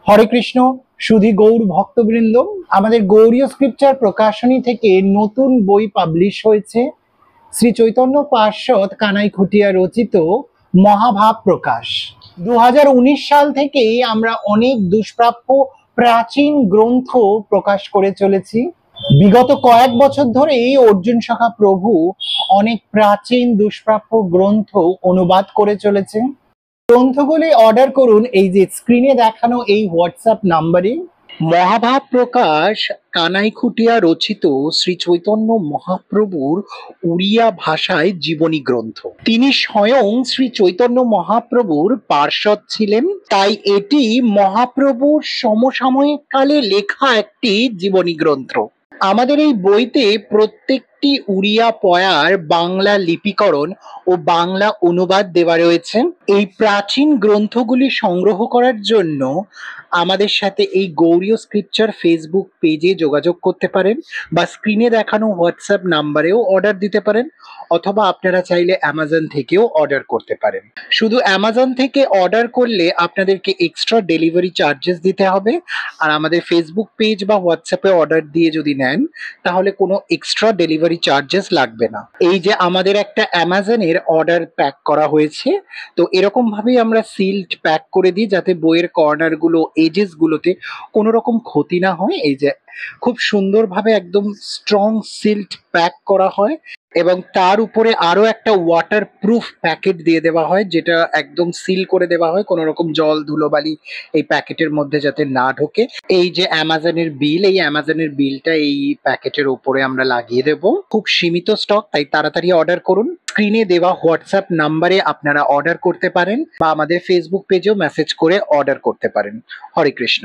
হরে কৃষ্ণ। সুধী গৌর ভক্তবৃন্দ, আমাদের গৌরীয় স্ক্রিপচার প্রকাশনী থেকে নতুন বই পাবলিশ হয়েছে। শ্রী চৈতন্য পার্ষদ কানাই খুটিয়া রচিত মহাভাব প্রকাশ। 2019 সাল থেকেই আমরা অনেক দুষ্প্রাপ্য প্রাচীন গ্রন্থ প্রকাশ করে চলেছি। বিগত কয়েক বছর ধরেই অর্জুন সখা প্রভু অনেক প্রাচীন দুষ্প্রাপ্য গ্রন্থ অনুবাদ করে চলেছে। গ্রন্থগুলি অর্ডার করুন এই যে স্ক্রিনে দেখানো এই হোয়াটসঅ্যাপ নাম্বারে। মহাভাব প্রকাশ কানাই খুটিয়া রচিত শ্রী চৈতন্য মহাপ্রভুর উড়িয়া ভাষায় জীবনী গ্রন্থ। তিনি স্বয়ং শ্রী চৈতন্য মহাপ্রভুর পার্ষদ ছিলেন, তাই এটি মহাপ্রভুর সমসাময়িক কালে লেখা একটি জীবনী গ্রন্থ। আমাদের এই বইতে প্রত্যেকটি উড়িয়া পয়ার বাংলা লিপিকরণ ও বাংলা অনুবাদ দেওয়া রয়েছে। এই প্রাচীন গ্রন্থগুলি সংগ্রহ করার জন্য আমাদের সাথে এই গৌরীয় স্ক্রিপচার ফেসবুক পেজে যোগাযোগ করতে পারেন, বা স্ক্রিনে দেখানো হোয়াটসঅ্যাপ নাম্বারেও অর্ডার দিতে পারেন, অথবা আপনারা চাইলে অ্যামাজন থেকেও অর্ডার করতে পারেন। শুধু অ্যামাজন থেকে অর্ডার করলে আপনাদেরকে এক্সট্রা ডেলিভারি চার্জেস দিতে হবে, আর আমাদের ফেসবুক পেজ বা হোয়াটসঅ্যাপে অর্ডার দিয়ে যদি নেন তাহলে কোনো এক্সট্রা ডেলিভারি চার্জেস লাগবে না। এই যে আমাদের একটা অ্যামাজনের অর্ডার প্যাক করা হয়েছে, তো এরকম ভাবেই আমরা সিল্ড প্যাক করে দিই যাতে বইয়ের কর্নার গুলো, এজেস গুলোতে কোনো রকম ক্ষতি না হয়। এই যে খুব সুন্দরভাবে একদম স্ট্রং সিল্ড প্যাক করা হয়, এবং তার উপরে আরো একটা ওয়াটার প্রুফ প্যাকেট দিয়ে দেওয়া হয়, যেটা একদম সিল করে দেওয়া হয়, কোনো রকম জল ধুলোবালি এই প্যাকেটের মধ্যে যাতে না ঢোকে। এই যে অ্যামাজনের বিল, এই অ্যামাজনের বিলটা এই প্যাকেটের উপরে আমরা লাগিয়ে দেব। খুব সীমিত স্টক, তাই তাড়াতাড়ি অর্ডার করুন। স্ক্রিনে দেওয়া হোয়াটসঅ্যাপ নাম্বারে আপনারা অর্ডার করতে পারেন, বা আমাদের ফেসবুক পেজেও মেসেজ করে অর্ডার করতে পারেন। হরে কৃষ্ণ।